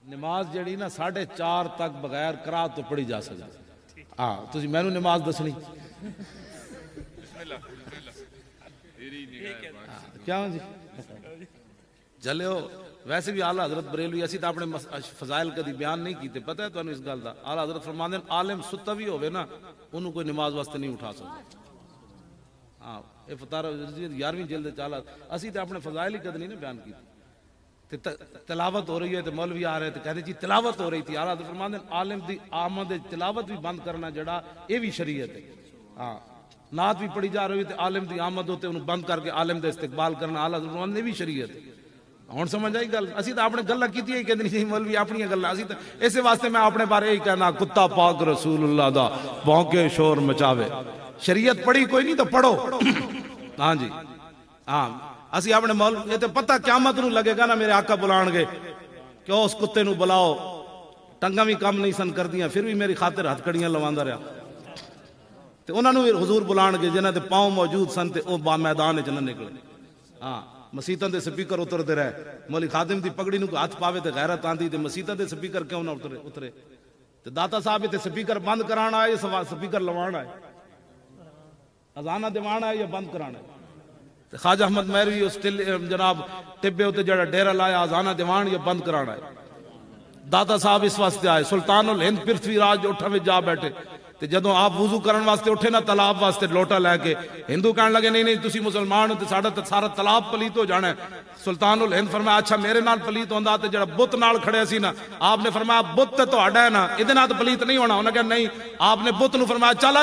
نماز جڑی نا 4:30 تک بغیر قرات تو پڑھی جا سکتی. ہاں تسی میں نماز دسنی کیا جی جلے ہو. ویسے بھی اعلیٰ حضرت بریلوی اسی تو اپنے فضائل کدی بیان نہیں کیتے. پتہ ہے تو اس گل دا اعلیٰ حضرت فرماندے ہیں عالم ستا بھی ہوئے نا انہوں کوئی نماز واسطے نہیں اٹھا سکتا. ہاں یہ فتار 11ویں جلد چالا اسی تو اپنے فضائل ہی کدی نہیں بیان کیتے. تلاوت ہو رہی ہے تو مولوی آ رہے تو کہتے جی تلاوت ہو رہی تھی. اعلیٰ حضرت فرماندے ہیں عالم دی آمد تلاوت بھی بند کرنا جڑا یہ بھی شریعت ہے. ہاں نعت بھی پڑھی جا رہی تھی عالم دی آمد ہوتے انہوں بند کر کے عالم دے استقبال کرنا اعلیٰ حضرت فرماندے بھی شریعت ہے. ہوں سمجھ آئی گل. اسی تو اپنے گلا کی کہ نہیں مولوی اپنی گلا اسی تو اس واسطے میں اپنے بارے یہی کہنا کتا پاک رسول اللہ دا بھونکے شور مچاوے. شریعت پڑھی کوئی نہیں تو پڑھو. ہاں جی ہاں اسی اپنے مولوی یہ تو پتہ قیامت نو لگے گا نا میرے آقا بلان گے کہ اس کتے نو بلاؤ ٹنگا بھی کام نہیں سن کر دیا پھر بھی میری خاطر ہتھ کڑیاں لواندا رہا. تو انہوں نے حضور بلان گے جنہاں دے پاؤں موجود سن تے او با میدان وچ نہ نکلے. ہاں مسیتاں دے سپیکر اترتے رہے. مولی خادم دی پگڑی نو ہاتھ پاوے تے غیرت آندی تے مسیتاں دے سپیکر کیوں نہ اترے. تے داتا صاحب تے سپیکر بند کرانا آئے سپیکر لوانا ہے اذانہ دیوانا ہے یا بند کرانا ہے. تے خواجہ احمد مہروی اس جناب ٹبے ہوتے جڑا ڈیرہ لایا اذانہ دیوان یا بند کرانا ہے. داتا صاحب اس واسطے آئے سلطان الہند پرتھوی راج اٹھا میں جا بیٹھے تے جدوں آپ وضو کرن واسطے اٹھے نا تالاب واسطے لوٹا لے کے ہندو کہنے لگے نہیں تسی مسلمان ہو تے ساڈا تے سارا تالاب پلیت ہو جانا ہے. سلطان الہند فرمایا اچھا میرے نال پلیت ہوندا تے جڑا بت نال کھڑے سی نا آپ نے فرمایا بت تے تہاڈا ہے نا ادے نال تے پلیت نہیں ہونا. انہاں کہا نہیں. آپ نے بت نو فرمایا چل